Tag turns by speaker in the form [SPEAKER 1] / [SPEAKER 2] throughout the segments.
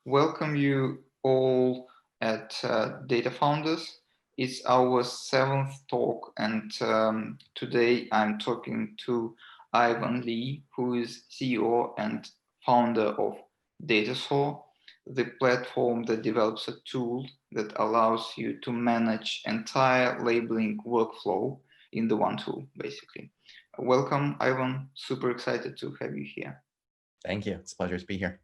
[SPEAKER 1] welcome you all at Data Founders. It's our seventh talk, and today I'm talking to Ivan Lee, who is CEO and founder of Datasaur, the platform that develops a tool that allows you to manage entire labeling workflow in the one tool, basically. Welcome, Ivan. Super excited to have you here.
[SPEAKER 2] Thank you. It's a pleasure to be here.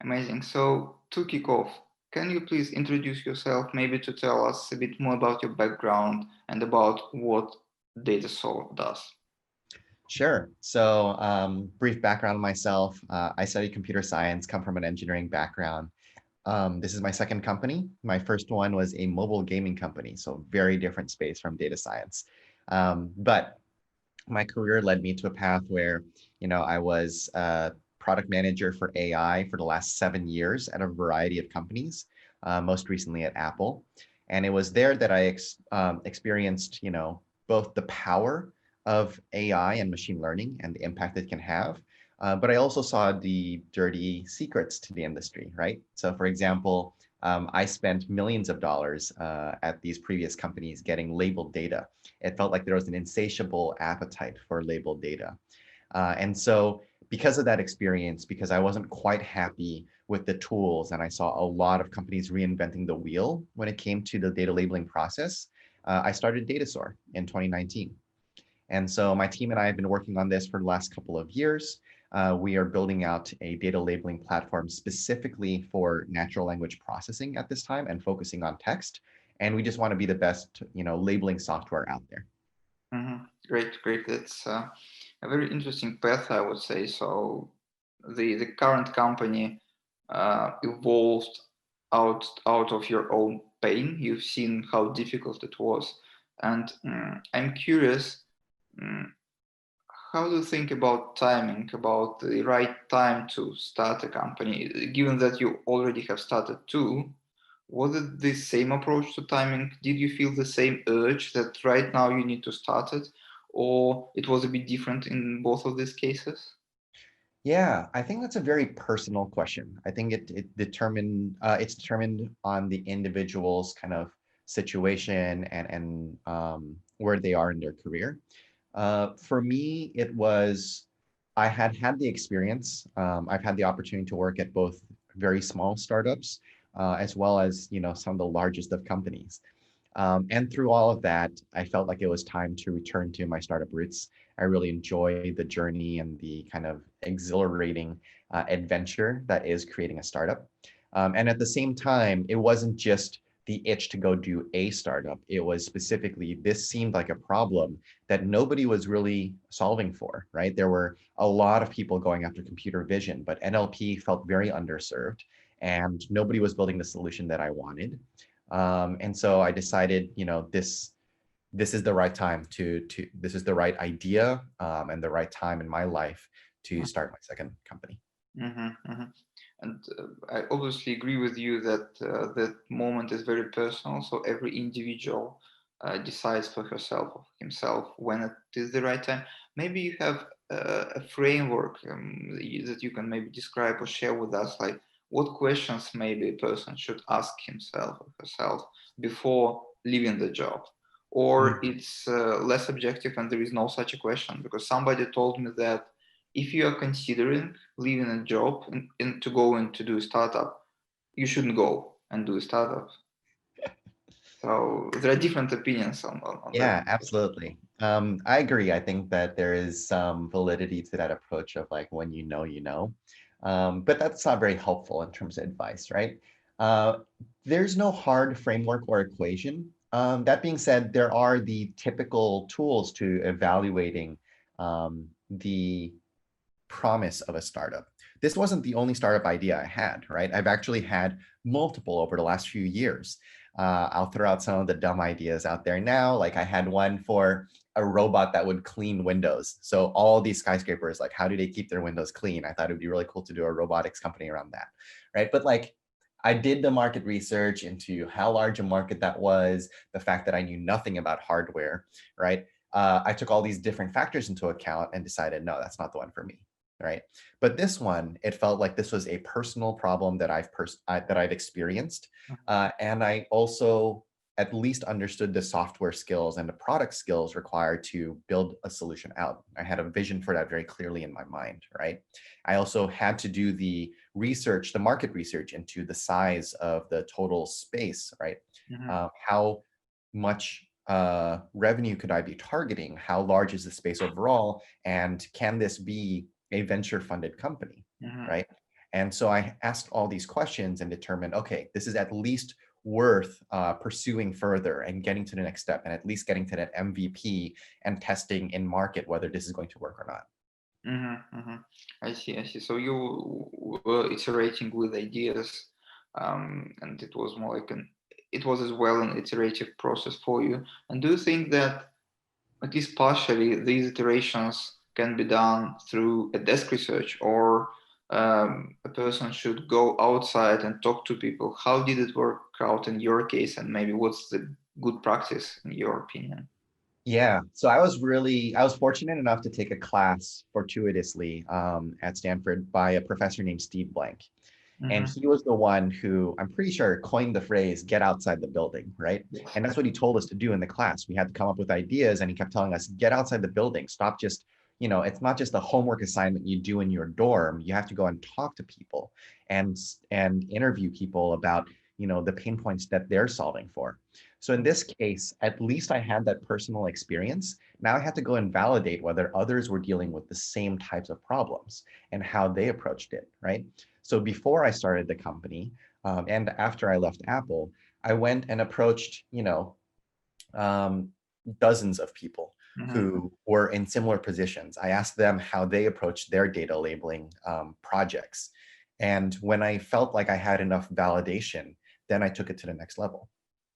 [SPEAKER 1] Amazing. So to kick off, can you please introduce yourself, maybe to tell us a bit more about your background and about what Datasaur does?
[SPEAKER 2] Sure. So brief background on myself. I studied computer science, come from an engineering background. This is my second company. My first one was a mobile gaming company, so very different space from data science. But my career led me to a path where, I was a product manager for AI for the last 7 years at a variety of companies, most recently at Apple. And it was there that I experienced, both the power of AI and machine learning and the impact it can have. But I also saw the dirty secrets to the industry, right? So for example, I spent millions of dollars at these previous companies getting labeled data. It felt like there was an insatiable appetite for labeled data. And so because of that experience, because I wasn't quite happy with the tools and I saw a lot of companies reinventing the wheel when it came to the data labeling process, I started Datasaur in 2019. And so my team and I have been working on this for the last couple of years. We are building out a data labeling platform specifically for natural language processing at this time and focusing on text. And we just want to be the best, labeling software out there.
[SPEAKER 1] Great, great. That's a very interesting path, I would say. So the current company evolved out of your own pain. You've seen how difficult it was. And I'm curious, how do you think about timing, about the right time to start a company? Given that you already have started two, was it the same approach to timing? Did you feel the same urge that right now you need to start it? Or it was a bit different in both of these cases?
[SPEAKER 2] Yeah, I think that's a very personal question. I think it's determined on the individual's kind of situation and where they are in their career. For me, I had the experience. I've had the opportunity to work at both very small startups, as well as, some of the largest of companies. And through all of that, I felt like it was time to return to my startup roots. I really enjoy the journey and the kind of exhilarating adventure that is creating a startup. And at the same time, it wasn't just the itch to go do a startup. It was specifically, this seemed like a problem that nobody was really solving for, right? There were a lot of people going after computer vision, but NLP felt very underserved and nobody was building the solution that I wanted. And so I decided, this is the right time this is the right idea and the right time in my life to start my second company.
[SPEAKER 1] And I obviously agree with you that that moment is very personal. So every individual decides for herself or himself when it is the right time. Maybe you have a framework that you can maybe describe or share with us, like what questions maybe a person should ask himself or herself before leaving the job. Or it's less objective and there is no such a question, because somebody told me that if you are considering leaving a job and to go and to do a startup, you shouldn't go and do a startup. So there are different opinions on that.
[SPEAKER 2] Yeah, absolutely. I agree. I think that there is some validity to that approach of like, when you know. But that's not very helpful in terms of advice, right? There's no hard framework or equation. That being said, there are the typical tools to evaluating the promise of a startup. This wasn't the only startup idea I had, right? I've actually had multiple over the last few years. I'll throw out some of the dumb ideas out there now. Like I had one for a robot that would clean windows. So all these skyscrapers, like how do they keep their windows clean? I thought it'd be really cool to do a robotics company around that, right? But like I did the market research into how large a market that was, the fact that I knew nothing about hardware, right? I took all these different factors into account and decided, no, that's not the one for me. right? But this one, it felt like this was a personal problem that I've experienced, and I also at least understood the software skills and the product skills required to build a solution out. I had a vision for that very clearly in my mind, right? I also had to do the research, the market research into the size of the total space, right?
[SPEAKER 1] Mm-hmm.
[SPEAKER 2] How much revenue could I be targeting? How large is the space overall? And can this be a venture funded company,
[SPEAKER 1] Mm-hmm.
[SPEAKER 2] right? And so I asked all these questions and determined, okay, this is at least worth pursuing further and getting to the next step and at least getting to that MVP and testing in market whether this is going to work or not.
[SPEAKER 1] Mm-hmm. Mm-hmm. I see, I see. So you were iterating with ideas, and it was more like it was as well an iterative process for you. And do you think that at least partially these iterations can be done through a desk research, or a person should go outside and talk to people? How did it work out in your case, and maybe what's the good practice in your opinion?
[SPEAKER 2] Yeah, so I was fortunate enough to take a class fortuitously at Stanford by a professor named Steve Blank. And
[SPEAKER 1] Mm-hmm.
[SPEAKER 2] he was the one who, I'm pretty sure, coined the phrase "get outside the building," right?
[SPEAKER 1] Yes.
[SPEAKER 2] And that's what he told us to do in the class. We had to come up with ideas, and he kept telling us, "Get outside the building. Stop just, it's not just a homework assignment you do in your dorm. You have to go and talk to people and interview people about, the pain points that they're solving for." So in this case, at least I had that personal experience. Now I had to go and validate whether others were dealing with the same types of problems and how they approached it, right? So before I started the company, and after I left Apple, I went and approached, um, dozens of people
[SPEAKER 1] Mm-hmm.
[SPEAKER 2] who were in similar positions. I asked them how they approached their data labeling projects. And when I felt like I had enough validation, then I took it to the next level.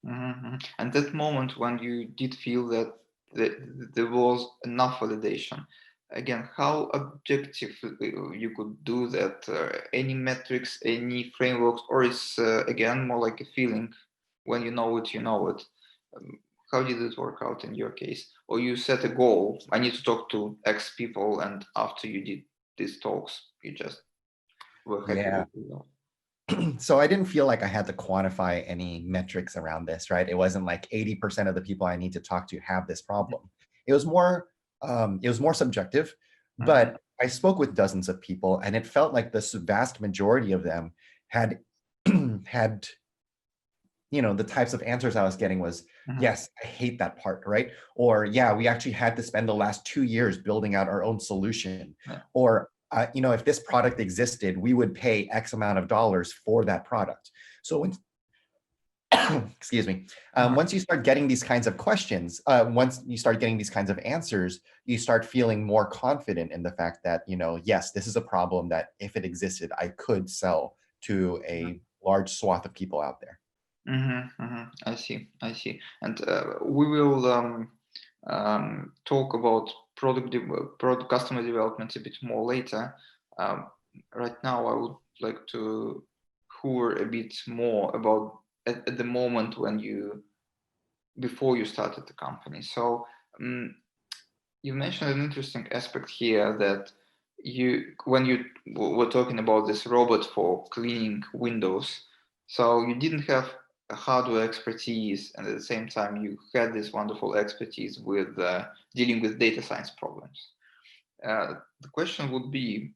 [SPEAKER 1] Mm-hmm. And that moment when you did feel that there was enough validation, again, how objective you could do that? Any metrics, any frameworks, or is again more like a feeling? When you know it, you know it. Um, how did it work out in your case? Or you set a goal, I need to talk to X people, and after you did these talks, you just were happy
[SPEAKER 2] Yeah.
[SPEAKER 1] with the result?
[SPEAKER 2] So I didn't feel like I had to quantify any metrics around this, right? It wasn't like 80% of the people I need to talk to have this problem. It was more, it was more subjective,
[SPEAKER 1] Mm-hmm.
[SPEAKER 2] but I spoke with dozens of people, and it felt like the vast majority of them had had, the types of answers I was getting was,
[SPEAKER 1] Mm-hmm.
[SPEAKER 2] yes, I hate that part, right? Or, yeah, we actually had to spend the last 2 years building out our own solution.
[SPEAKER 1] Yeah.
[SPEAKER 2] Or, if this product existed, we would pay X amount of dollars for that product. So when, excuse me,
[SPEAKER 1] Mm-hmm.
[SPEAKER 2] once you start getting these kinds of questions, once you start getting these kinds of answers, you start feeling more confident in the fact that, yes, this is a problem that if it existed, I could sell to a large swath of people out there.
[SPEAKER 1] Mm-hmm, mm-hmm. I see, I see. And we will talk about product customer development a bit more later. Um, right now, I would like to hear a bit more about at the moment when before you started the company. So um, you mentioned an interesting aspect here that when you were talking about this robot for cleaning windows, so you didn't have a hardware expertise, and at the same time you had this wonderful expertise with dealing with data science problems. The question would be,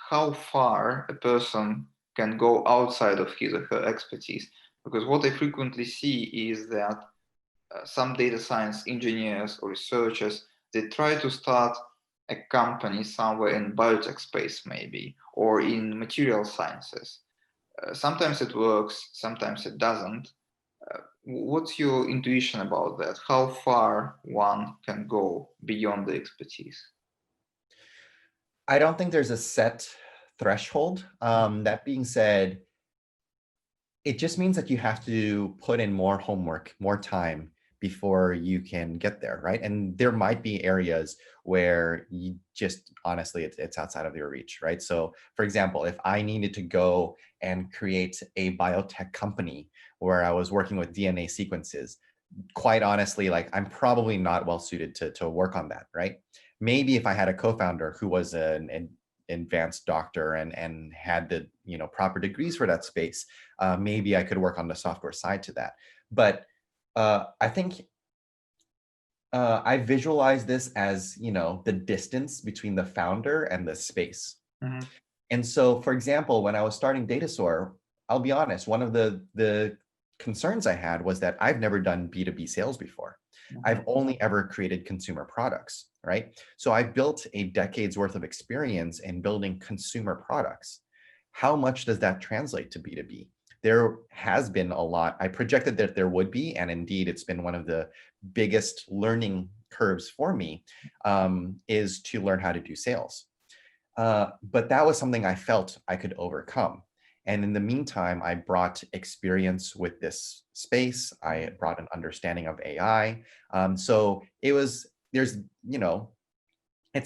[SPEAKER 1] how far a person can go outside of his or her expertise, because what I frequently see is that some data science engineers or researchers, they try to start a company somewhere in biotech space maybe, or in material sciences. Sometimes it works, sometimes it doesn't. What's your intuition about that? How far one can go beyond the expertise?
[SPEAKER 2] I don't think there's a set threshold. That being said, it just means that you have to put in more homework, more time before you can get there, right? And there might be areas where you just honestly, it's outside of your reach, right? So, for example, if I needed to go and create a biotech company where I was working with DNA sequences, quite honestly, like I'm probably not well suited to work on that, right? Maybe if I had a co-founder who was an advanced doctor and had the proper degrees for that space, maybe I could work on the software side to that. But I think I visualize this as the distance between the founder and the space.
[SPEAKER 1] Mm-hmm.
[SPEAKER 2] And so, for example, when I was starting Datasaur, I'll be honest, one of the concerns I had was that I've never done B2B sales before. I've only ever created consumer products, right? So I built a decade's worth of experience in building consumer products. How much does that translate to B2B? There has been a lot. I projected that there would be, and indeed, it's been one of the biggest learning curves for me, is to learn how to do sales. But that was something I felt I could overcome. And in the meantime, I brought experience with this space. I brought an understanding of AI. So it's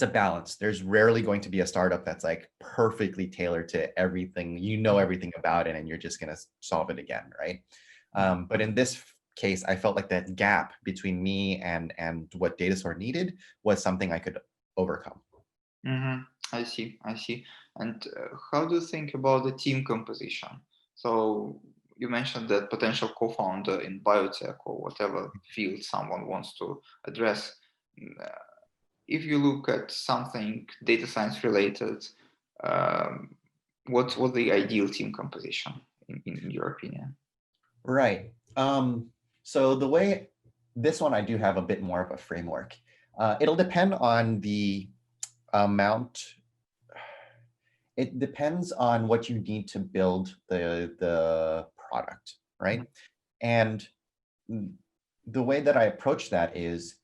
[SPEAKER 2] a balance. There's rarely going to be a startup that's like perfectly tailored to everything, everything about it, and you're just going to solve it again, right? But in this case, I felt like that gap between me and what Datasaur needed was something I could overcome.
[SPEAKER 1] Mm-hmm. I see. And how do you think about the team composition? So you mentioned that potential co-founder in biotech or whatever field someone wants to address. If you look at something data science related, what's the ideal team composition in your opinion?
[SPEAKER 2] Right. So the way this one, I do have a bit more of a framework. It'll depend on the amount. It depends on what you need to build the product, right? And the way that I approach that is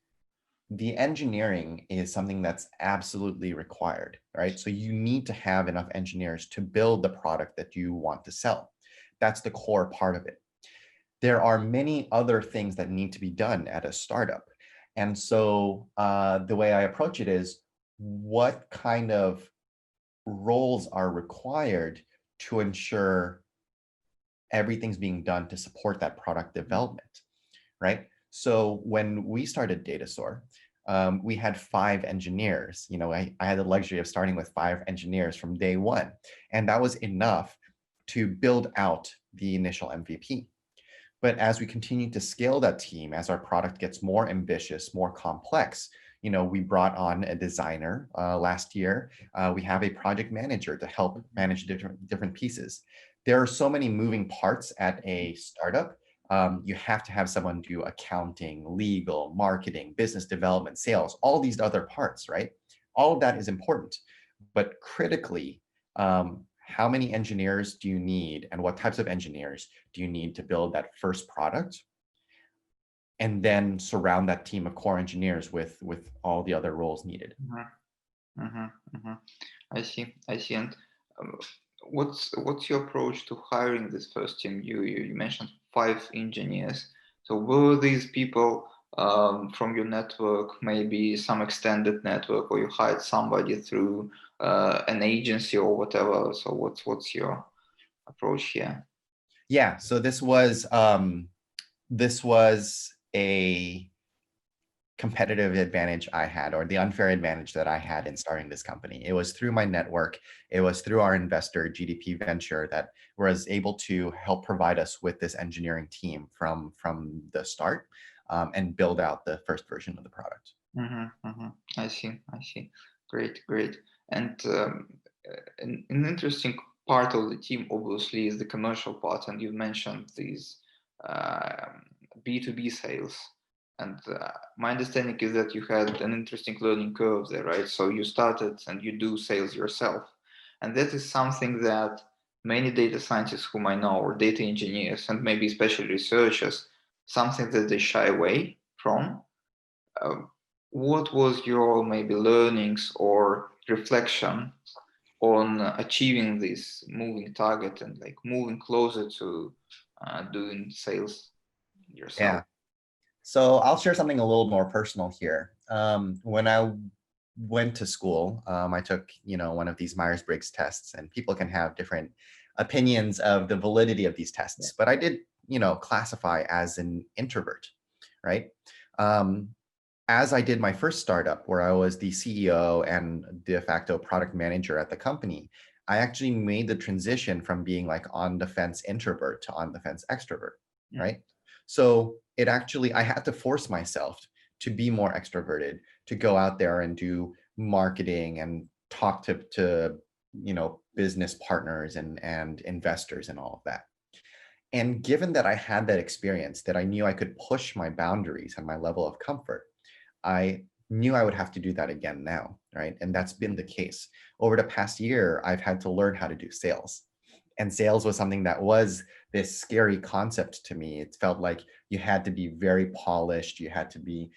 [SPEAKER 2] the engineering is something that's absolutely required, right? So you need to have enough engineers to build the product that you want to sell. That's the core part of it. There are many other things that need to be done at a startup. And so the way I approach it is, what kind of roles are required to ensure everything's being done to support that product development, right? So when we started Datasaur, we had 5 engineers. I had the luxury of starting with 5 engineers from day one, and that was enough to build out the initial MVP. But as we continue to scale that team, as our product gets more ambitious, more complex, we brought on a designer last year. We have a project manager to help manage different pieces. There are so many moving parts at a startup. You have to have someone do accounting, legal, marketing, business development, sales, all these other parts, right? All of that is important. But critically, how many engineers do you need, and what types of engineers do you need to build that first product? And then surround that team of core engineers with all the other roles needed.
[SPEAKER 1] Mm-hmm. Mm-hmm. Mm-hmm. I see. And what's your approach to hiring this first team? You mentioned 5 engineers. So were these people from your network, maybe some extended network, or you hired somebody through an agency or whatever? So what's your approach here?
[SPEAKER 2] Yeah. So this was a competitive advantage I had, or the unfair advantage that I had in starting this company. It was through my network. It was through our investor, GDP Venture, that was able to help provide us with this engineering team from the start, and build out the first version of the product.
[SPEAKER 1] Mm-hmm, mm-hmm. I see. Great. And an interesting part of the team, obviously, is the commercial part. And you've mentioned these B2B sales. And my understanding is that you had an interesting learning curve there, right? So you started and you do sales yourself. And that is something that many data scientists whom I know, or data engineers, and maybe especially researchers, something that they shy away from. What was your maybe learnings or reflection on achieving this moving target and like moving closer to doing sales yourself?
[SPEAKER 2] Yeah. So I'll share something a little more personal here. When I went to school, I took, one of these Myers-Briggs tests, and people can have different opinions of the validity of these tests, but I did, classify as an introvert, right? as I did my first startup, where I was the CEO and de facto product manager at the company, I actually made the transition from being like on the fence introvert to on the fence extrovert,
[SPEAKER 1] Mhm.
[SPEAKER 2] right? So it actually, I had to force myself to be more extroverted, to go out there and do marketing and talk to business partners and investors and all of that. And given that I had that experience, that I knew I could push my boundaries and my level of comfort, I knew I would have to do that again now, right? And that's been the case. Over the past year, I've had to learn how to do sales. And sales was something that was this scary concept to me. It felt like you had to be very polished. You had to be,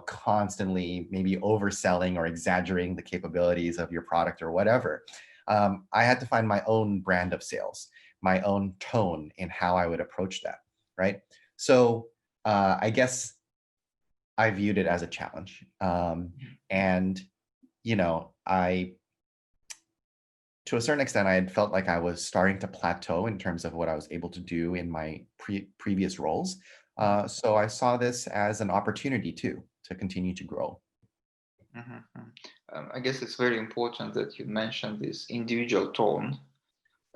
[SPEAKER 2] constantly maybe overselling or exaggerating the capabilities of your product or whatever. I had to find my own brand of sales, my own tone in how I would approach that, right? So I guess I viewed it as a challenge. And, I, to a certain extent, I had felt like I was starting to plateau in terms of what I was able to do in my previous roles. So I saw this as an opportunity too, to continue to grow.
[SPEAKER 1] Mhm, mhm. I guess it's very important that you mentioned this individual tone.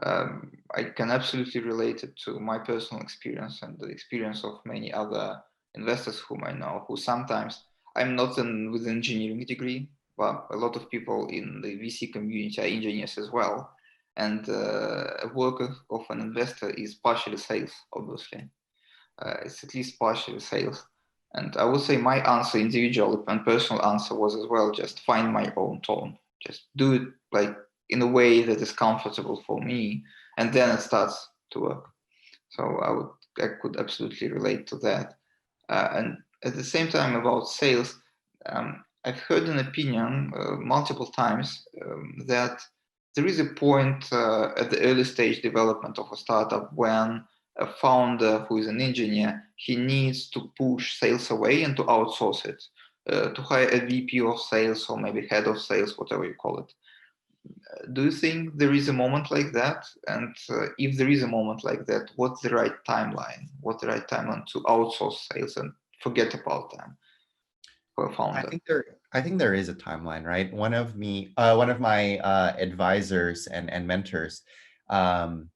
[SPEAKER 1] I can absolutely relate it to my personal experience and the experience of many other investors whom I know, who sometimes, I'm not with an engineering degree, but a lot of people in the VC community are engineers as well. And a work of an investor is partially sales, obviously. It's at least partially sales. And I would say my answer, individual and personal answer, was as well just find my own tone. Just do it like in a way that is comfortable for me, and then it starts to work. So I could absolutely relate to that. And at the same time about sales, I've heard an opinion multiple times that there is a point at the early stage development of a startup when a founder who is an engineer, he needs to push sales away and to outsource it, to hire a VP of sales or maybe head of sales, whatever you call it. Do you think there is a moment like that? And if there is a moment like that, what's the right timeline? What's the right timeline to outsource sales and forget about them for a
[SPEAKER 2] I
[SPEAKER 1] founder?
[SPEAKER 2] think there, I think there is a timeline, right? One of my advisors and mentors, um,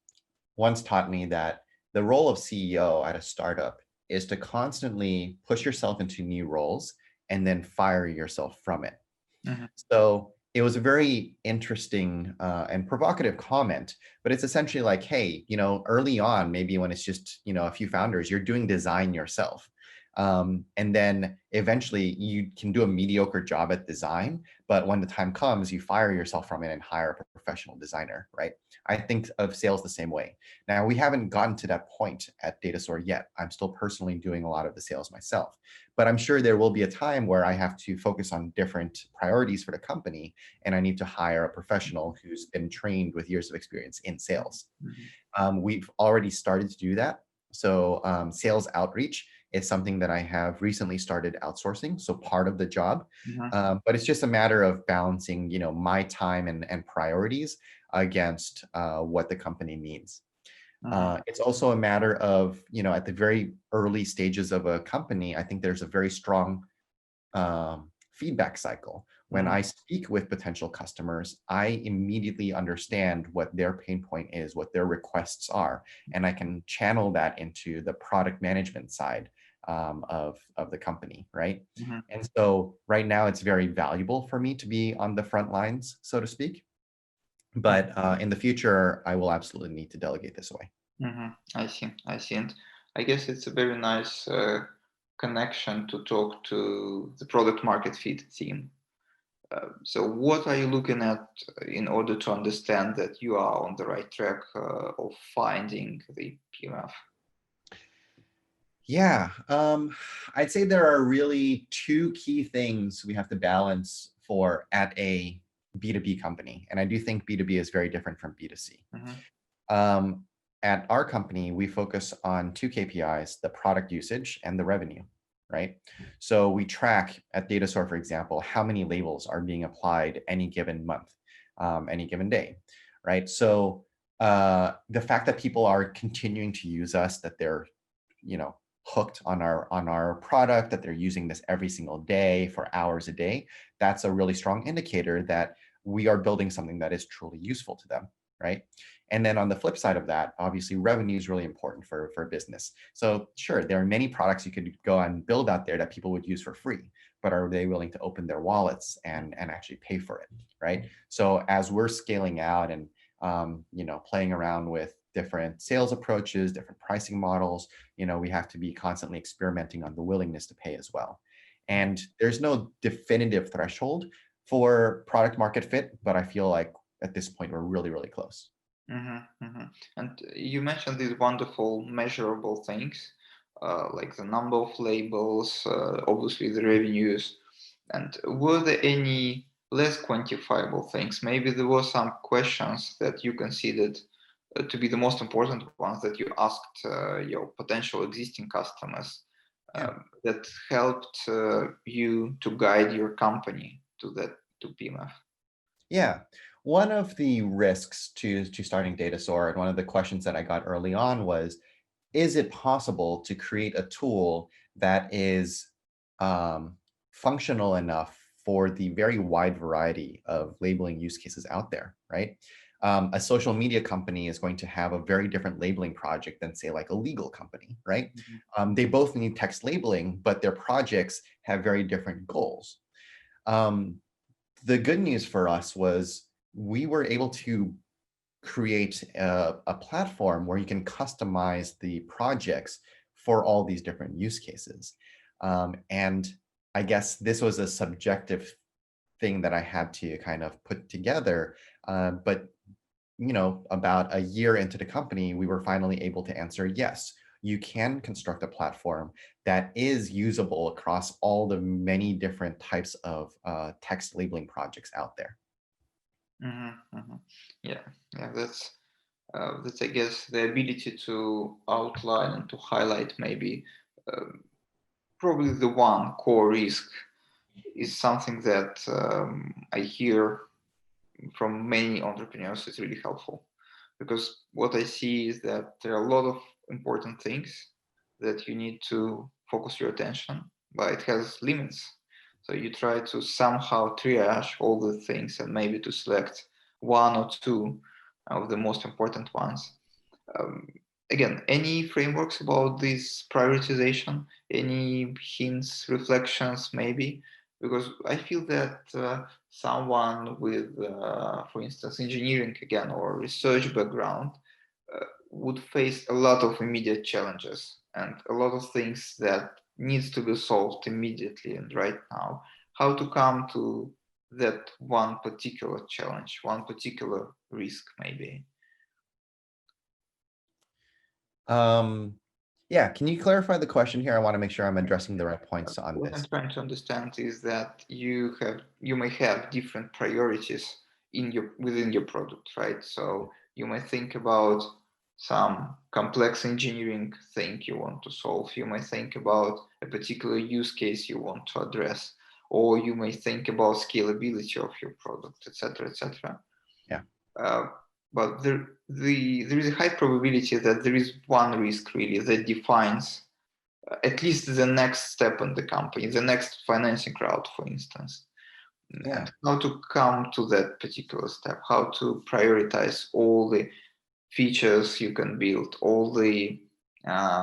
[SPEAKER 2] once taught me that the role of CEO at a startup is to constantly push yourself into new roles and then fire yourself from it.
[SPEAKER 1] Mhm,
[SPEAKER 2] So it was a very interesting and provocative comment, but it's essentially like, hey, early on, maybe when it's just, a few founders, you're doing design yourself. And then eventually you can do a mediocre job at design, but when the time comes, you fire yourself from it and hire a professional designer, right? I think of sales the same way. Now, we haven't gotten to that point at Datasaur yet. I'm still personally doing a lot of the sales myself, but I'm sure there will be a time where I have to focus on different priorities for the company, and I need to hire a professional who's been trained with years of experience in sales.
[SPEAKER 1] mhm,
[SPEAKER 2] We've already started to do that. So sales outreach is something that I have recently started outsourcing. So part of the job,
[SPEAKER 1] mhm,
[SPEAKER 2] but it's just a matter of balancing, my time and priorities against what the company needs.
[SPEAKER 1] mhm,
[SPEAKER 2] It's also a matter of, at the very early stages of a company, I think there's a very strong feedback cycle. When
[SPEAKER 1] mhm,
[SPEAKER 2] I speak with potential customers, I immediately understand what their pain point is, what their requests are, and I can channel that into the product management side of the company, right?
[SPEAKER 1] mhm,
[SPEAKER 2] And so right now it's very valuable for me to be on the front lines, so to speak. But in the future, I will absolutely need to delegate this away.
[SPEAKER 1] mhm. I see. I see. And I guess it's a very nice connection to talk to the product market fit theme. So what are you looking at in order to understand that you are on the right track of finding the PMF?
[SPEAKER 2] Yeah, I'd say there are really two key things we have to balance for at a B2B company. And I do think B2B is very different from B2C.
[SPEAKER 1] Mm-hmm,
[SPEAKER 2] Um, at our company, we focus on two KPIs, the product usage and the revenue, right? So we track at Datasaur, for example, how many labels are being applied any given month, any given day, right? So the fact that people are continuing to use us, that they're hooked on our product, that they're using this every single day for hours a day, that's a really strong indicator that we are building something that is truly useful to them, right? And then on the flip side of that, obviously revenue is really important for business. So sure, there are many products you could go and build out there that people would use for free, but are they willing to open their wallets and actually pay for it, right? So as we're scaling out and playing around with different sales approaches, different pricing models, we have to be constantly experimenting on the willingness to pay as well. And there's no definitive threshold for product market fit, but I feel like at this point we're really, really close.
[SPEAKER 1] And you mentioned these wonderful measurable things, like the number of labels, obviously the revenues. And were there any less quantifiable things? Maybe there were some questions that you considered to be the most important ones that you asked your potential existing customers that helped you to guide your company to PMF.
[SPEAKER 2] Yeah. One of the risks to starting Datasaur, and one of the questions that I got early on was, is it possible to create a tool that is functional enough for the very wide variety of labeling use cases out there, right? A social media company is going to have a very different labeling project than, say, like a legal company, right? They both need text labeling, but their projects have very different goals. The good news for us was we were able to create a platform where you can customize the projects for all these different use cases. And I guess this was a subjective thing that I had to kind of put together. But about a year into the company, we were finally able to answer yes. You can construct a platform that is usable across all the many different types of text labeling projects out there.
[SPEAKER 1] Yeah, that's I guess the ability to outline and to highlight maybe probably the one core risk is something that I hear from many entrepreneurs is really helpful, because what I see is that there are a lot of important things that you need to focus your attention, but it has limits. So you try to somehow triage all the things and maybe to select one or two of the most important ones. Um, Again, any frameworks about this prioritization, any hints, reflections, maybe? Because I feel that someone with, for instance, engineering again or research background would face a lot of immediate challenges and a lot of things that needs to be solved immediately and right now. How to come to that one particular challenge, one particular risk, maybe?
[SPEAKER 2] Yeah, can you clarify the question here? I want to make sure I'm addressing the right points on
[SPEAKER 1] What I'm
[SPEAKER 2] this.
[SPEAKER 1] trying to understand is that you may have different priorities within your product, right? So you might think about some complex engineering thing you want to solve. You might think about a particular use case you want to address, or you may think about scalability of your product, etc., etc.
[SPEAKER 2] Yeah.
[SPEAKER 1] But there is a high probability that there is one risk really that defines at least the next step in the company, the next financing route, for instance,
[SPEAKER 2] Yeah.
[SPEAKER 1] and how to come to that particular step, how to prioritize all the features you can build, all the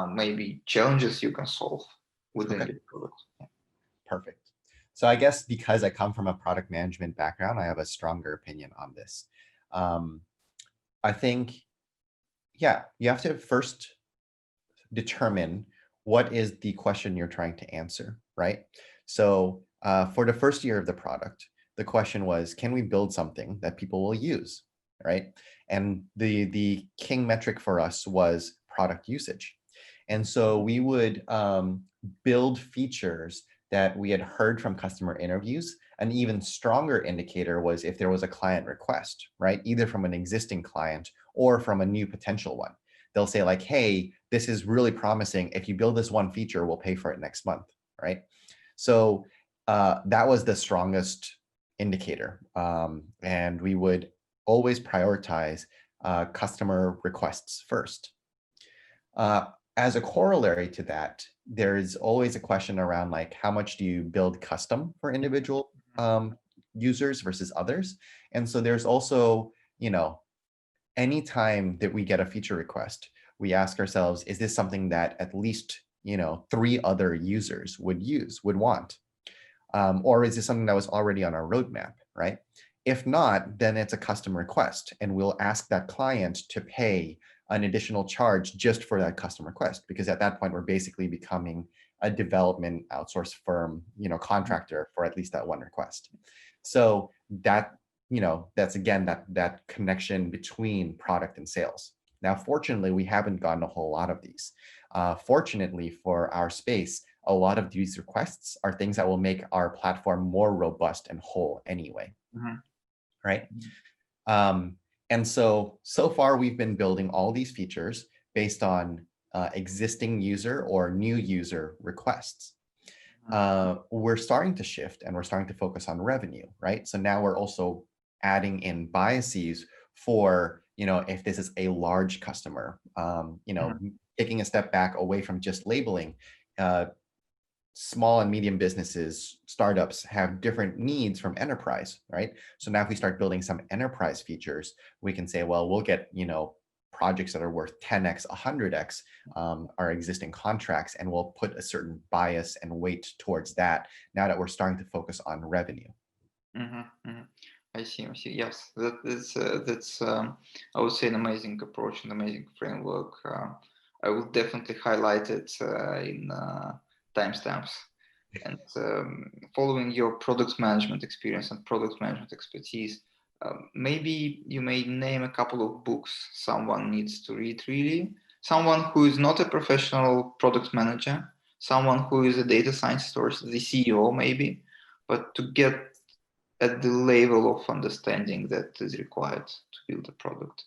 [SPEAKER 1] maybe challenges you can solve within
[SPEAKER 2] Okay.
[SPEAKER 1] your product.
[SPEAKER 2] Perfect. So I guess because I come from a product management background, I have a stronger opinion on this. I think, yeah, you have to first determine what is the question you're trying to answer, right? So for the first year of the product, the question was, can we build something that people will use, right? And the king metric for us was product usage. And so we would build features that we had heard from customer interviews. An even stronger indicator was if there was a client request, right? Either from an existing client or from a new potential one. They'll say like, hey, this is really promising. If you build this one feature, we'll pay for it next month, right? So that was the strongest indicator. And we would always prioritize customer requests first. as a corollary to that, there's always a question around like how much do you build custom for individual users versus others. And so there's also, anytime that we get a feature request, we ask ourselves, is this something that at least, 3 other users would want? Or is this something that was already on our roadmap, right? If not, then it's a custom request, and we'll ask that client to pay an additional charge just for that custom request, because at that point, we're basically becoming a development outsource firm, contractor for at least that one request. So that, that's again, that connection between product and sales. Now, fortunately, we haven't gotten a whole lot of these. Fortunately for our space, a lot of these requests are things that will make our platform more robust and whole anyway, right? And so far we've been building all these features based on existing user or new user requests. We're starting to shift and we're starting to focus on revenue, right? So now we're also adding in biases for, if this is a large customer, taking a step back away from just labeling. Small and medium businesses, startups have different needs from enterprise, right? So now if we start building some enterprise features, we can say, well, we'll get, projects that are worth 10x, 100x our existing contracts, and we'll put a certain bias and weight towards that now that we're starting to focus on revenue.
[SPEAKER 1] I see. Yes, that's I would say an amazing approach, an amazing framework. I will definitely highlight it in timestamps. And following your product management experience and product management expertise, maybe you may name a couple of books someone needs to read, really. Someone who is not a professional product manager, someone who is a data scientist or the CEO maybe, but to get at the level of understanding that is required to build a product.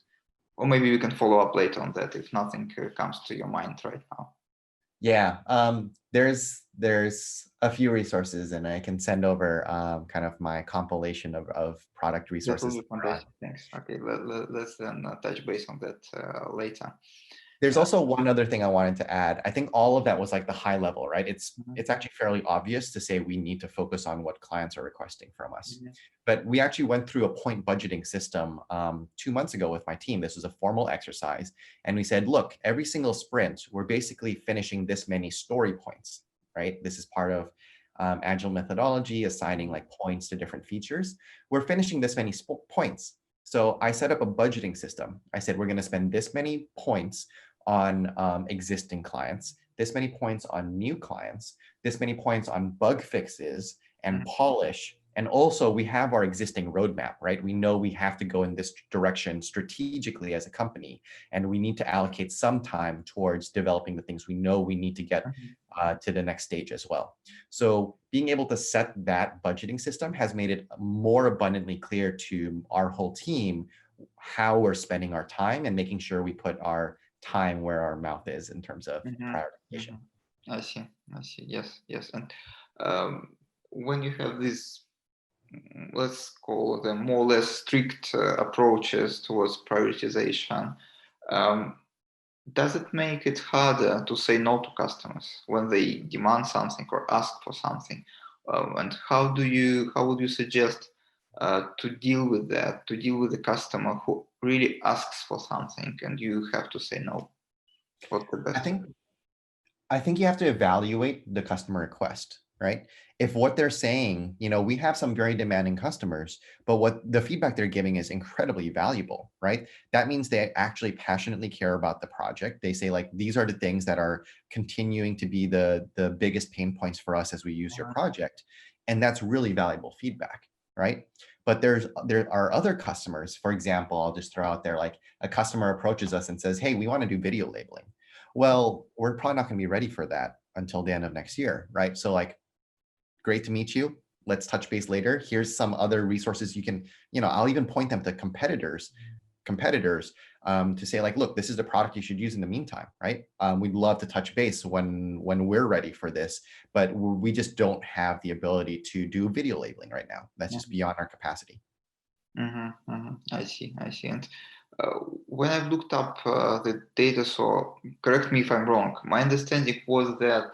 [SPEAKER 1] Or maybe we can follow up later on that if nothing comes to your mind right now.
[SPEAKER 2] Yeah, there's a few resources, and I can send over kind of my compilation of product resources.
[SPEAKER 1] That will be fantastic. Thanks. Okay, let's then touch base on that later.
[SPEAKER 2] There's also one other thing I wanted to add. I think all of that was like the high level, right? It's actually fairly obvious to say we need to focus on what clients are requesting from us. But we actually went through a point budgeting system 2 months ago with my team. This was a formal exercise. And we said, look, every single sprint, we're basically finishing this many story points, right? This is part of agile methodology, assigning like points to different features. We're finishing this many points. So I set up a budgeting system. I said, we're going to spend this many points on existing clients, this many points on new clients, this many points on bug fixes and polish. And also we have our existing roadmap, right? We know we have to go in this direction strategically as a company, and we need to allocate some time towards developing the things we know we need to get to the next stage as well. So being able to set that budgeting system has made it more abundantly clear to our whole team how we're spending our time and making sure we put our time where our mouth is in terms of prioritization.
[SPEAKER 1] I see. Yes. And when you have these, let's call them more or less strict approaches towards prioritization, does it make it harder to say no to customers when they demand something or ask for something? And how would you suggest to deal with that, to deal with the customer who really asks for something and you have to say no? What's the best?
[SPEAKER 2] I think you have to evaluate the customer request, right? If what they're saying, we have some very demanding customers, but what the feedback they're giving is incredibly valuable, right? That means they actually passionately care about the project. They say like, these are the things that are continuing to be the biggest pain points for us as we use your project. And that's really valuable feedback, right? But there are other customers, for example, I'll just throw out there, like a customer approaches us and says, hey, we want to do video labeling. Well, we're probably not going to be ready for that until the end of next year, right? So like, great to meet you. Let's touch base later. Here's some other resources you can, I'll even point them to competitors to say like, look, this is the product you should use in the meantime, right? We'd love to touch base when we're ready for this, but we just don't have the ability to do video labeling right now. That's just beyond our capacity.
[SPEAKER 1] I see. And When I've looked up the Datasaur, correct me if I'm wrong, my understanding was that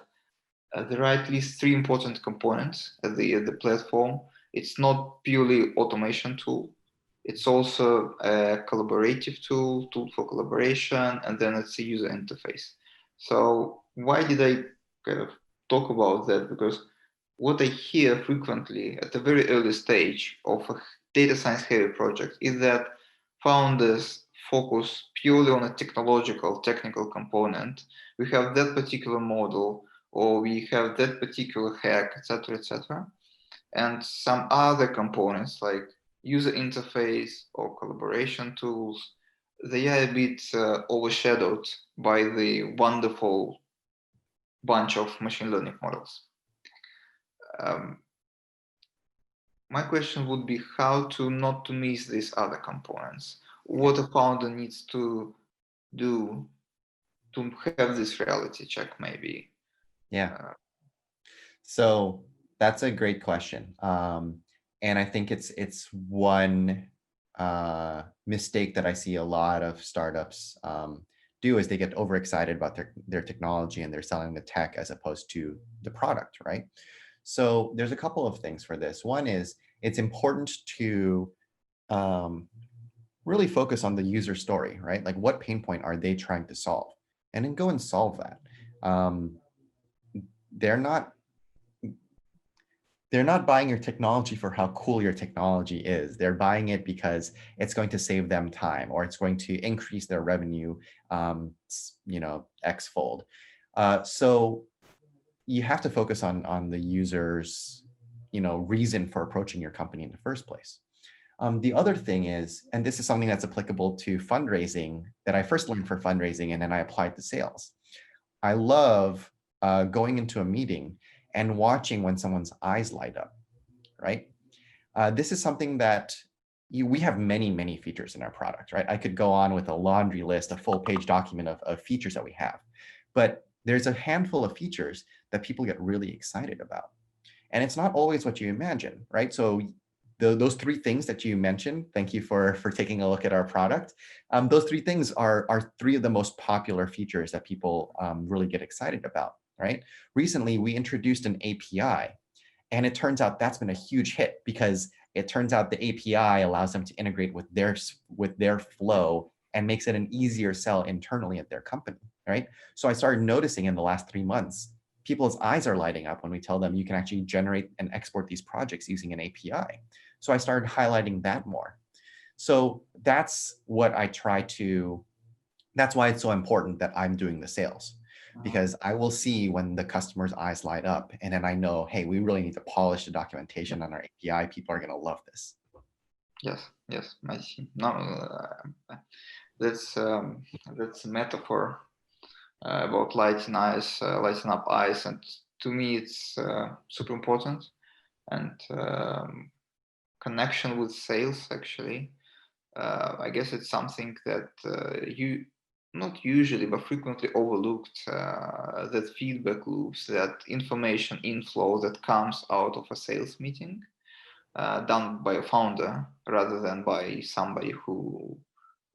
[SPEAKER 1] there are at least three important components at the platform. It's not purely automation tool. It's also a collaborative tool for collaboration, and then it's a user interface. So why did I kind of talk about that? Because what I hear frequently at the very early stage of a data science heavy project is that founders focus purely on a technical component. We have that particular model, or we have that particular hack, etc., etc. And some other components like user interface or collaboration tools, they are a bit overshadowed by the wonderful bunch of machine learning models. Um, my question would be how to not to miss these other components. What a founder needs to do to have this reality check, maybe.
[SPEAKER 2] Yeah. So that's a great question. And I think it's one mistake that I see a lot of startups do is they get overexcited about their technology and they're selling the tech as opposed to the product, right? So there's a couple of things for this. One is it's important to really focus on the user story, right? Like what pain point are they trying to solve? And then go and solve that. Um, they're not they're not buying your technology for how cool your technology is. They're buying it because it's going to save them time or it's going to increase their revenue, x-fold. So you have to focus on the user's, reason for approaching your company in the first place. The other thing is, and this is something that's applicable to fundraising that I first learned for fundraising and then I applied to sales. I love going into a meeting and watching when someone's eyes light up, right? This is something that we have many, many features in our product, right? I could go on with a laundry list, a full page document of features that we have, but there's a handful of features that people get really excited about. And it's not always what you imagine, right? So those three things that you mentioned, thank you for taking a look at our product. Those three things are three of the most popular features that people really get excited about, right? Recently, we introduced an API, and it turns out that's been a huge hit because it turns out the API allows them to integrate with their flow and makes it an easier sell internally at their company, right? So I started noticing in the last 3 months, people's eyes are lighting up when we tell them you can actually generate and export these projects using an API. So I started highlighting that more. So that's what I try to, that's why it's so important that I'm doing the sales, because I will see when the customer's eyes light up and then I know, hey, we really need to polish the documentation on our API. People are going to love this.
[SPEAKER 1] Yes, I see. No, that's a metaphor about lighting up eyes, and to me, it's super important. And connection with sales, actually, I guess it's something that you not usually but frequently overlooked. That feedback loops, that information inflow that comes out of a sales meeting. Done by a founder rather than by somebody who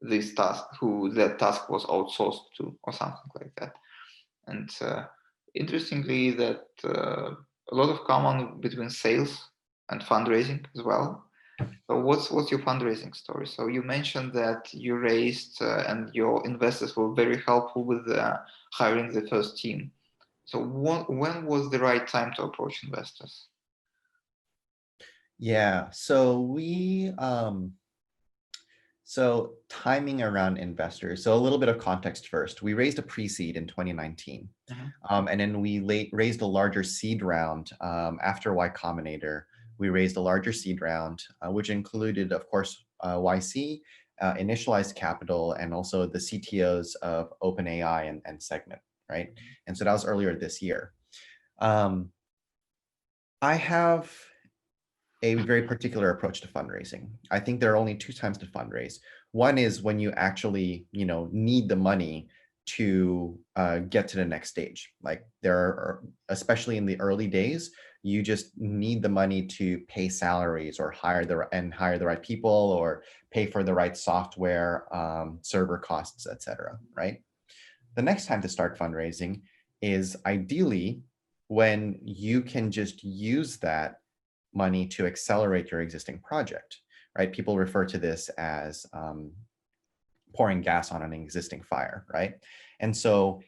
[SPEAKER 1] that task was outsourced to or something like that. And interestingly, that a lot of common between sales and fundraising as well. So what's your fundraising story? So you mentioned that you raised and your investors were very helpful with hiring the first team. So when was the right time to approach investors?
[SPEAKER 2] Yeah, so timing around investors. So a little bit of context first. We raised a pre-seed in 2019. And then we raised a larger seed round after Y Combinator. We raised a larger seed round, which included, of course, YC, Initialized Capital, and also the CTOs of OpenAI and Segment, right? And so that was earlier this year. I have a very particular approach to fundraising. I think there are only two times to fundraise. One is when you actually, need the money to get to the next stage. Like there are, especially in the early days, you just need the money to pay salaries or hire the right people or pay for the right software, server costs, etc. Right? The next time to start fundraising is ideally when you can just use that money to accelerate your existing project, right? People refer to this as pouring gas on an existing fire, right? And so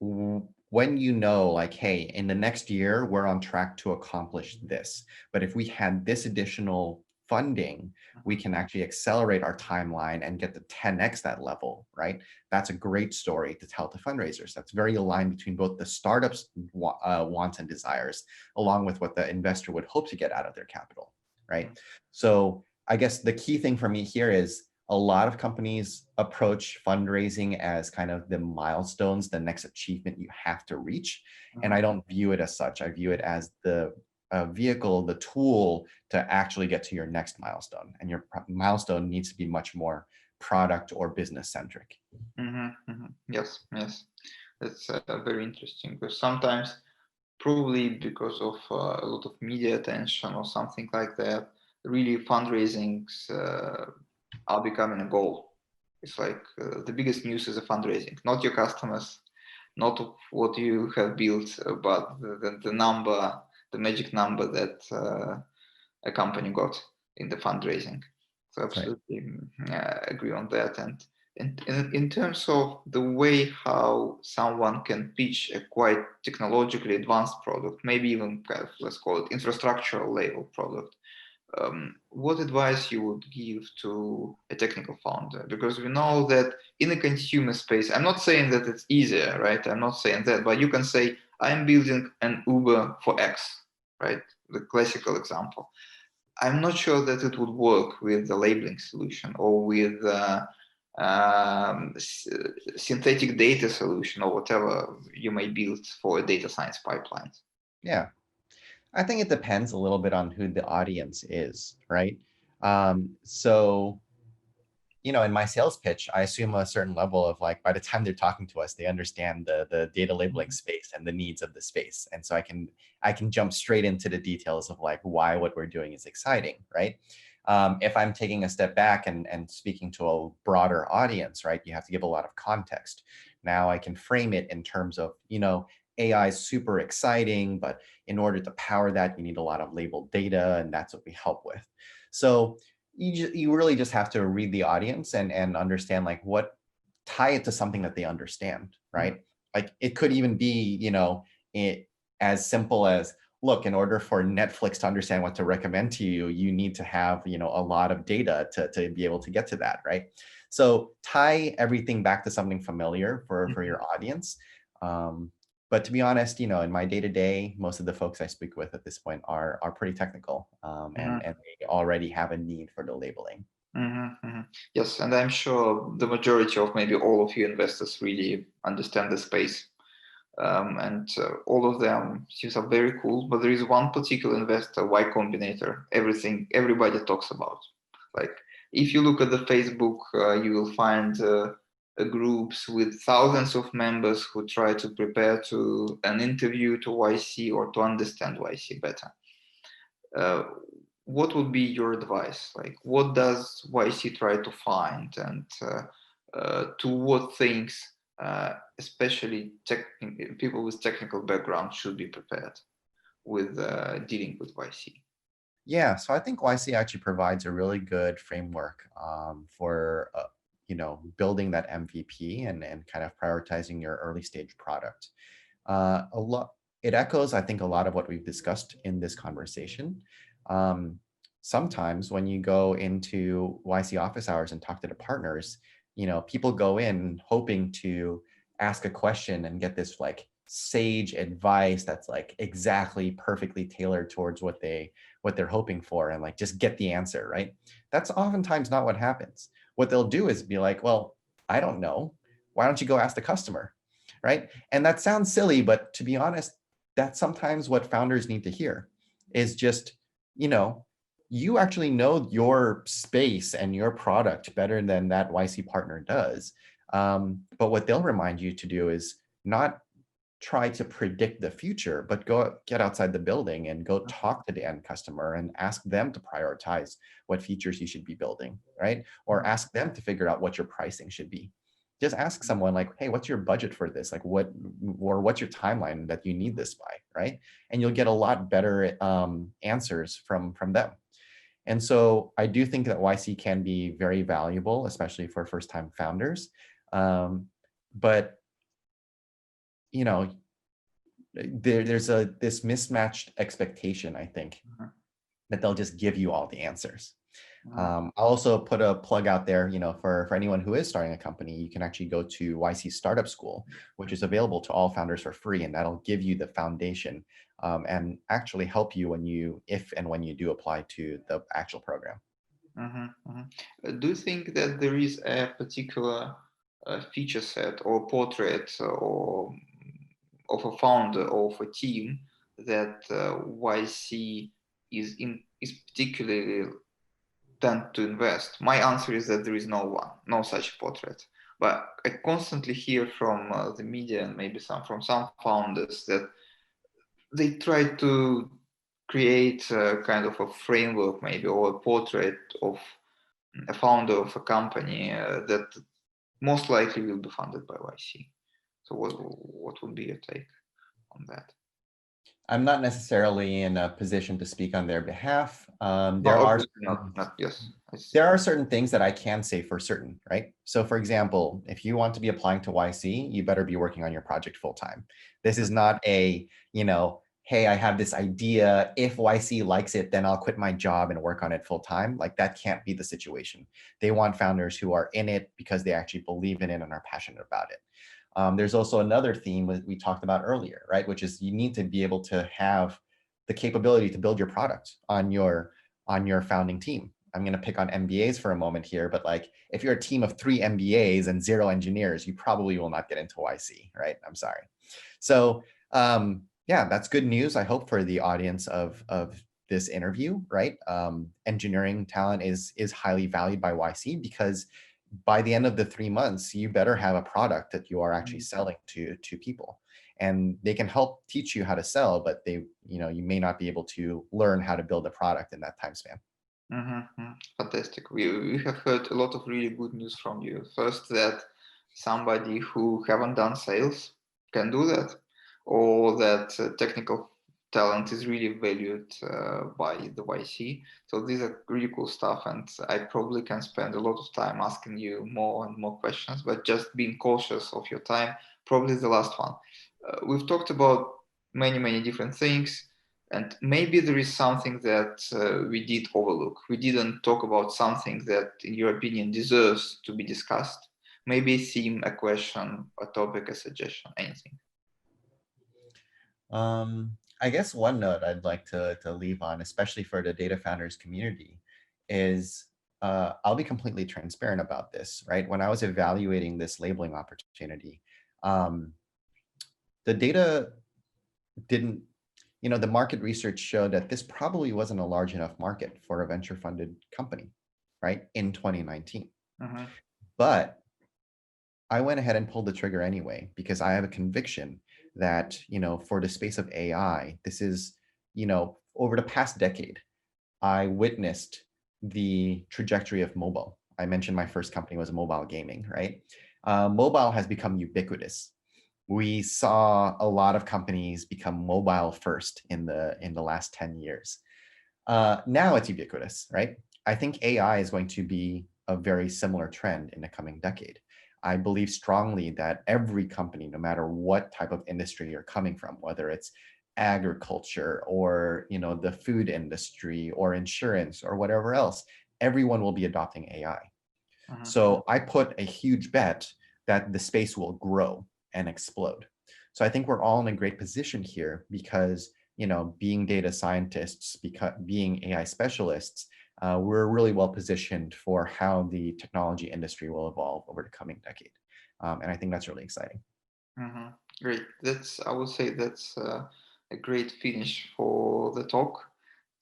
[SPEAKER 2] when you know, like, hey, in the next year, we're on track to accomplish this. But if we had this additional funding, we can actually accelerate our timeline and get to 10x that level, right? That's a great story to tell to fundraisers. That's very aligned between both the startup's wants and desires, along with what the investor would hope to get out of their capital, right? So I guess the key thing for me here is a lot of companies approach fundraising as kind of the milestones, the next achievement you have to reach. And I don't view it as such. I view it as the vehicle, the tool to actually get to your next milestone. And your milestone needs to be much more product or business centric.
[SPEAKER 1] Yes, yes. That's very interesting, because sometimes, probably because of a lot of media attention or something like that, really fundraisings are becoming a goal. It's like the biggest news is a fundraising, not your customers, not of what you have built, but the number, the magic number that a company got in the fundraising. So absolutely agree on that. And in terms of the way how someone can pitch a quite technologically advanced product, maybe even kind of, let's call it infrastructural level product, what advice you would give to a technical founder? Because we know that in the consumer space, I'm not saying that it's easier, right? I'm not saying that, but you can say, I'm building an Uber for X, right? The classical example. I'm not sure that it would work with the labeling solution or with synthetic data solution or whatever you may build for a data science pipeline.
[SPEAKER 2] Yeah. I think it depends a little bit on who the audience is, right? So, in my sales pitch, I assume a certain level of like, by the time they're talking to us, they understand the data labeling space and the needs of the space. And so I can jump straight into the details of like why what we're doing is exciting, right? If I'm taking a step back and speaking to a broader audience, right, you have to give a lot of context. Now I can frame it in terms of, AI is super exciting, but in order to power that, you need a lot of labeled data, and that's what we help with. So you really just have to read the audience and understand like tie it to something that they understand, right? Like it could even be, it as simple as, look, in order for Netflix to understand what to recommend to you, you need to have, a lot of data to be able to get to that, right? So tie everything back to something familiar for your audience. But to be honest, in my day-to-day, most of the folks I speak with at this point are pretty technical, and they already have a need for the labeling.
[SPEAKER 1] Yes, and I'm sure the majority of maybe all of you investors really understand the space. And all of them seems are very cool, but there is one particular investor, Y Combinator, everybody talks about. Like if you look at the Facebook, you will find groups with thousands of members who try to prepare to an interview to YC or to understand YC better. What would be your advice? Like, what does YC try to find, and to what things, especially people with technical background, should be prepared with dealing with YC?
[SPEAKER 2] Yeah, so I think YC actually provides a really good framework for building that MVP and kind of prioritizing your early stage product. It echoes, I think, a lot of what we've discussed in this conversation. Sometimes when you go into YC office hours and talk to the partners, people go in hoping to ask a question and get this like sage advice that's like exactly perfectly tailored towards what they're hoping for, and like just get the answer, right? That's oftentimes not what happens. What they'll do is be like, well, I don't know. Why don't you go ask the customer, right? And that sounds silly, but to be honest, that's sometimes what founders need to hear is just, you actually know your space and your product better than that YC partner does. But what they'll remind you to do is not try to predict the future, but go get outside the building and go talk to the end customer and ask them to prioritize what features you should be building, right? Or ask them to figure out what your pricing should be. Just ask someone like, hey, what's your budget for this? Like or what's your timeline that you need this by, right? And you'll get a lot better answers from them. And so I do think that YC can be very valuable, especially for first-time founders. But you know, there's this mismatched expectation, I think, that they'll just give you all the answers. I'll also put a plug out there, for anyone who is starting a company, you can actually go to YC Startup School, which is available to all founders for free, and that'll give you the foundation and actually help you if and when you do apply to the actual program.
[SPEAKER 1] Do you think that there is a particular feature set or portrait or of a founder or of a team that YC is particularly tend to invest? My answer is that there is no such portrait. But I constantly hear from the media and maybe from some founders that they try to create a kind of a framework maybe or a portrait of a founder of a company that most likely will be funded by YC. So what would be your take on that?
[SPEAKER 2] I'm not necessarily in a position to speak on their behalf. There are certain things that I can say for certain, right? So for example, if you want to be applying to YC, you better be working on your project full time. This is not a, hey, I have this idea. If YC likes it, then I'll quit my job and work on it full time. Like that can't be the situation. They want founders who are in it because they actually believe in it and are passionate about it. There's also another theme that we talked about earlier, right? Which is you need to be able to have the capability to build your product on your founding team. I'm going to pick on MBAs for a moment here, but like if you're a team of 3 MBAs and 0 engineers, you probably will not get into YC, right? I'm sorry. So yeah, that's good news. I hope for the audience of this interview, right? Engineering talent is highly valued by YC because by the end of the 3 months, you better have a product that you are actually selling to people, and they can help teach you how to sell, but you may not be able to learn how to build a product in that time span.
[SPEAKER 1] Fantastic. We have heard a lot of really good news from you. First, that somebody who haven't done sales can do that, or that technical talent is really valued by the YC. So these are really cool stuff, and I probably can spend a lot of time asking you more and more questions, but just being cautious of your time, probably the last one. We've talked about many different things, and maybe there is something that we did overlook. We didn't talk about something that, in your opinion, deserves to be discussed. Maybe a theme, a question, a topic, a suggestion, anything.
[SPEAKER 2] I guess one note I'd like to leave on, especially for the data founders community, is I'll be completely transparent about this, right? When I was evaluating this labeling opportunity, the data didn't, the market research showed that this probably wasn't a large enough market for a venture funded company, right? In 2019. But I went ahead and pulled the trigger anyway, because I have a conviction that, for the space of AI, this is, over the past decade, I witnessed the trajectory of mobile. I mentioned my first company was mobile gaming, right? Mobile has become ubiquitous. We saw a lot of companies become mobile first in the last 10 years. Now it's ubiquitous, right? I think AI is going to be a very similar trend in the coming decade. I believe strongly that every company, no matter what type of industry you're coming from, whether it's agriculture or the food industry or insurance or whatever else, everyone will be adopting AI. So I put a huge bet that the space will grow and explode. So I think we're all in a great position here because being data scientists, being AI specialists, we're really well positioned for how the technology industry will evolve over the coming decade. And I think that's really exciting.
[SPEAKER 1] Great. I would say that's a great finish for the talk.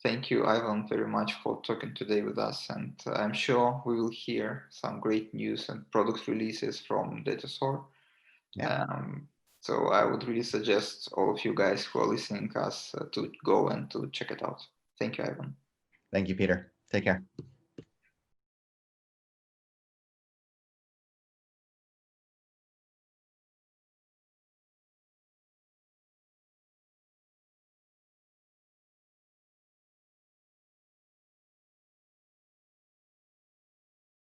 [SPEAKER 1] Thank you, Ivan, very much for talking today with us. And I'm sure we will hear some great news and product releases from Datasaur.
[SPEAKER 2] Yeah.
[SPEAKER 1] So I would really suggest all of you guys who are listening us to go and to check it out. Thank you, Ivan.
[SPEAKER 2] Thank you, Peter. Take care.